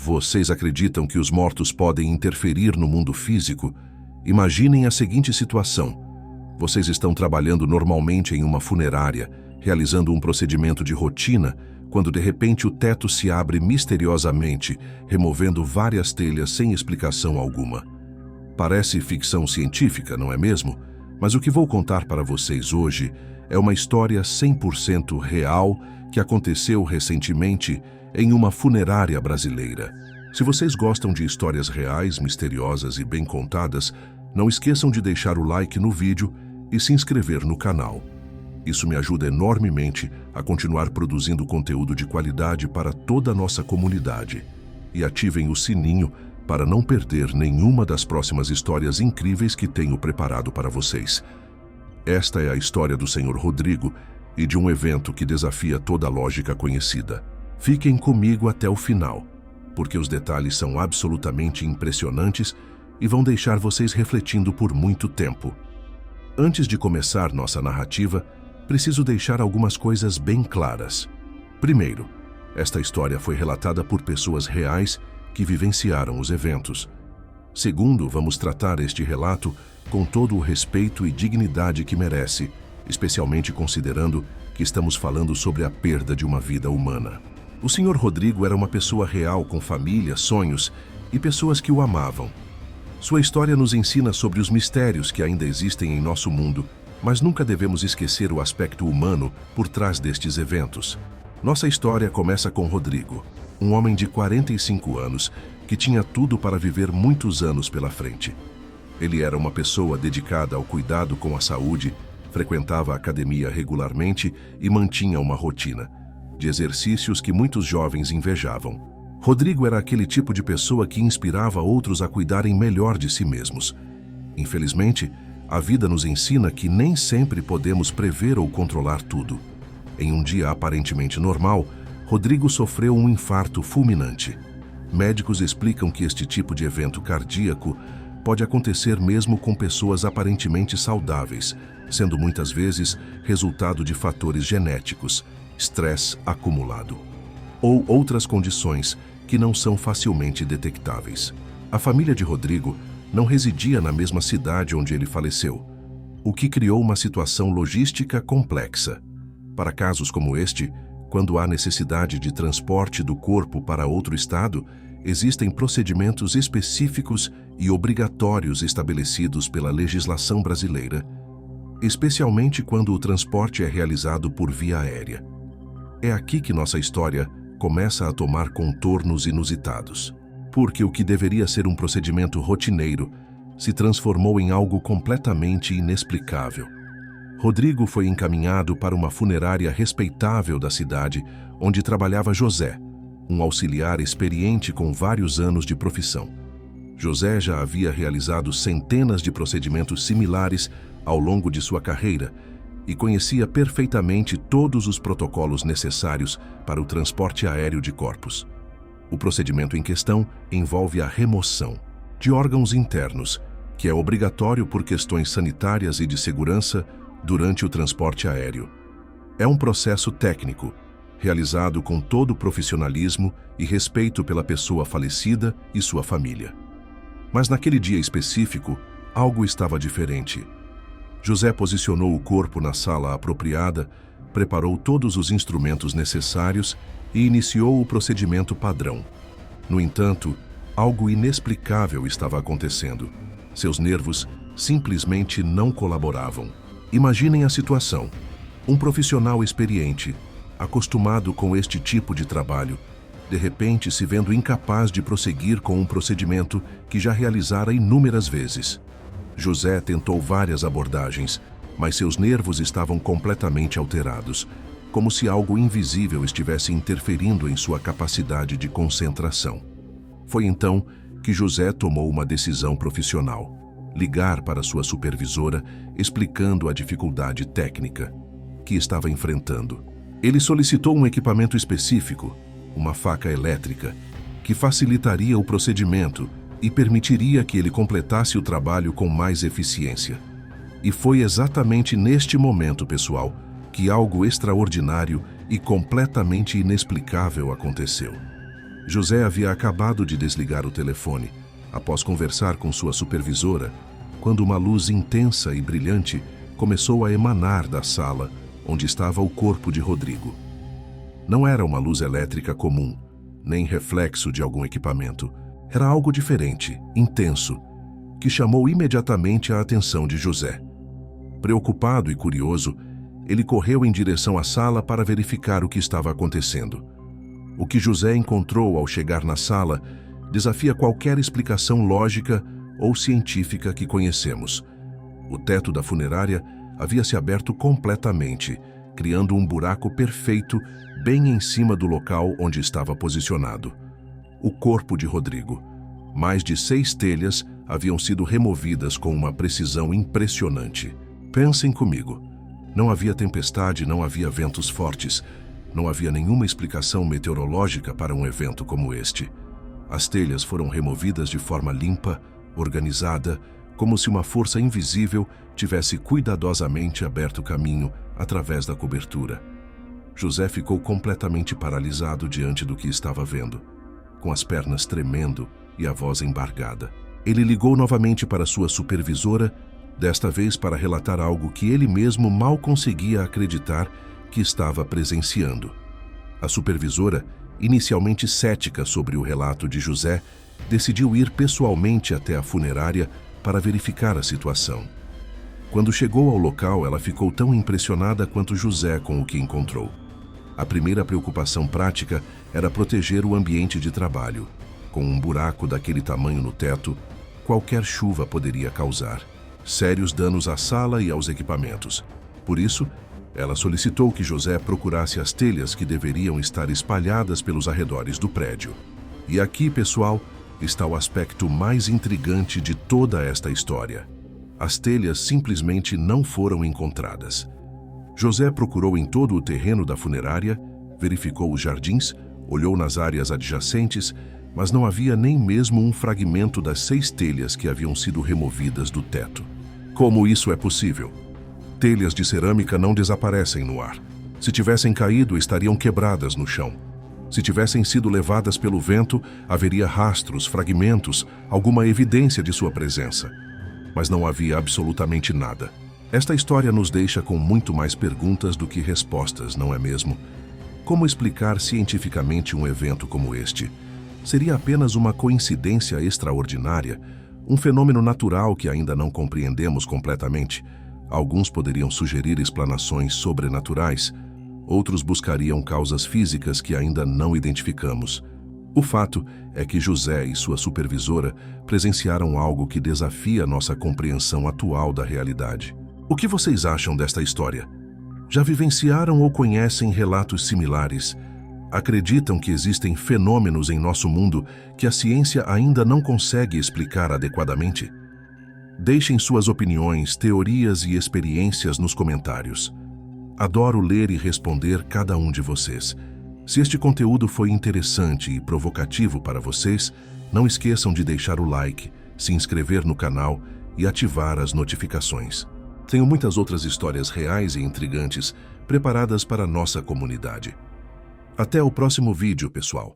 Vocês acreditam que os mortos podem interferir no mundo físico? Imaginem a seguinte situação. Vocês estão trabalhando normalmente em uma funerária, realizando um procedimento de rotina, quando de repente o teto se abre misteriosamente, removendo várias telhas sem explicação alguma. Parece ficção científica, não é mesmo? Mas o que vou contar para vocês hoje é uma história 100% real que aconteceu recentemente em uma funerária brasileira. Se vocês gostam de histórias reais, misteriosas e bem contadas, não esqueçam de deixar o like no vídeo e se inscrever no canal. Isso me ajuda enormemente a continuar produzindo conteúdo de qualidade para toda a nossa comunidade. E ativem o sininho para não perder nenhuma das próximas histórias incríveis que tenho preparado para vocês. Esta é a história do Sr. Rodrigo e de um evento que desafia toda a lógica conhecida. Fiquem comigo até o final, porque os detalhes são absolutamente impressionantes e vão deixar vocês refletindo por muito tempo. Antes de começar nossa narrativa, preciso deixar algumas coisas bem claras. Primeiro, esta história foi relatada por pessoas reais que vivenciaram os eventos. Segundo, vamos tratar este relato com todo o respeito e dignidade que merece, especialmente considerando que estamos falando sobre a perda de uma vida humana. O Sr. Rodrigo era uma pessoa real com família, sonhos e pessoas que o amavam. Sua história nos ensina sobre os mistérios que ainda existem em nosso mundo, mas nunca devemos esquecer o aspecto humano por trás destes eventos. Nossa história começa com Rodrigo, um homem de 45 anos que tinha tudo para viver muitos anos pela frente. Ele era uma pessoa dedicada ao cuidado com a saúde, frequentava a academia regularmente e mantinha uma rotina de exercícios que muitos jovens invejavam. Rodrigo era aquele tipo de pessoa que inspirava outros a cuidarem melhor de si mesmos. Infelizmente, a vida nos ensina que nem sempre podemos prever ou controlar tudo. Em um dia aparentemente normal, Rodrigo sofreu um infarto fulminante. Médicos explicam que este tipo de evento cardíaco pode acontecer mesmo com pessoas aparentemente saudáveis, sendo muitas vezes resultado de fatores genéticos, estresse acumulado, ou outras condições que não são facilmente detectáveis. A família de Rodrigo não residia na mesma cidade onde ele faleceu, o que criou uma situação logística complexa. Para casos como este, quando há necessidade de transporte do corpo para outro estado, existem procedimentos específicos e obrigatórios estabelecidos pela legislação brasileira, especialmente quando o transporte é realizado por via aérea. É aqui que nossa história começa a tomar contornos inusitados, porque o que deveria ser um procedimento rotineiro se transformou em algo completamente inexplicável. Rodrigo foi encaminhado para uma funerária respeitável da cidade, onde trabalhava José, um auxiliar experiente com vários anos de profissão. José já havia realizado centenas de procedimentos similares ao longo de sua carreira e conhecia perfeitamente todos os protocolos necessários para o transporte aéreo de corpos. O procedimento em questão envolve a remoção de órgãos internos, que é obrigatório por questões sanitárias e de segurança durante o transporte aéreo. É um processo técnico, realizado com todo o profissionalismo e respeito pela pessoa falecida e sua família. Mas naquele dia específico, algo estava diferente. José posicionou o corpo na sala apropriada, preparou todos os instrumentos necessários e iniciou o procedimento padrão. No entanto, algo inexplicável estava acontecendo. Seus nervos simplesmente não colaboravam. Imaginem a situação. Um profissional experiente, acostumado com este tipo de trabalho, de repente se vendo incapaz de prosseguir com um procedimento que já realizara inúmeras vezes. José tentou várias abordagens, mas seus nervos estavam completamente alterados, como se algo invisível estivesse interferindo em sua capacidade de concentração. Foi então que José tomou uma decisão profissional: ligar para sua supervisora, explicando a dificuldade técnica que estava enfrentando. Ele solicitou um equipamento específico, uma faca elétrica, que facilitaria o procedimento e permitiria que ele completasse o trabalho com mais eficiência. E foi exatamente neste momento, pessoal, que algo extraordinário e completamente inexplicável aconteceu. José havia acabado de desligar o telefone, após conversar com sua supervisora, quando uma luz intensa e brilhante começou a emanar da sala onde estava o corpo de Rodrigo. Não era uma luz elétrica comum, nem reflexo de algum equipamento. Era algo diferente, intenso, que chamou imediatamente a atenção de José. Preocupado e curioso, ele correu em direção à sala para verificar o que estava acontecendo. O que José encontrou ao chegar na sala desafia qualquer explicação lógica ou científica que conhecemos. O teto da funerária havia se aberto completamente, criando um buraco perfeito bem em cima do local onde estava posicionado. O corpo de Rodrigo. Mais de 6 telhas haviam sido removidas com uma precisão impressionante. Pensem comigo. Não havia tempestade, não havia ventos fortes. Não havia nenhuma explicação meteorológica para um evento como este. As telhas foram removidas de forma limpa, organizada, como se uma força invisível tivesse cuidadosamente aberto caminho através da cobertura. José ficou completamente paralisado diante do que estava vendo, com as pernas tremendo e a voz embargada. Ele ligou novamente para sua supervisora, desta vez para relatar algo que ele mesmo mal conseguia acreditar que estava presenciando. A supervisora, inicialmente cética sobre o relato de José, decidiu ir pessoalmente até a funerária para verificar a situação. Quando chegou ao local, ela ficou tão impressionada quanto José com o que encontrou. A primeira preocupação prática era proteger o ambiente de trabalho. Com um buraco daquele tamanho no teto, qualquer chuva poderia causar sérios danos à sala e aos equipamentos. Por isso, ela solicitou que José procurasse as telhas que deveriam estar espalhadas pelos arredores do prédio. E aqui, pessoal, está o aspecto mais intrigante de toda esta história. As telhas simplesmente não foram encontradas. José procurou em todo o terreno da funerária, verificou os jardins, olhou nas áreas adjacentes, mas não havia nem mesmo um fragmento das 6 telhas que haviam sido removidas do teto. Como isso é possível? Telhas de cerâmica não desaparecem no ar. Se tivessem caído, estariam quebradas no chão. Se tivessem sido levadas pelo vento, haveria rastros, fragmentos, alguma evidência de sua presença. Mas não havia absolutamente nada. Esta história nos deixa com muito mais perguntas do que respostas, não é mesmo? Como explicar cientificamente um evento como este? Seria apenas uma coincidência extraordinária? Um fenômeno natural que ainda não compreendemos completamente? Alguns poderiam sugerir explanações sobrenaturais, outros buscariam causas físicas que ainda não identificamos. O fato é que José e sua supervisora presenciaram algo que desafia nossa compreensão atual da realidade. O que vocês acham desta história? Já vivenciaram ou conhecem relatos similares? Acreditam que existem fenômenos em nosso mundo que a ciência ainda não consegue explicar adequadamente? Deixem suas opiniões, teorias e experiências nos comentários. Adoro ler e responder cada um de vocês. Se este conteúdo foi interessante e provocativo para vocês, não esqueçam de deixar o like, se inscrever no canal e ativar as notificações. Tenho muitas outras histórias reais e intrigantes preparadas para a nossa comunidade. Até o próximo vídeo, pessoal.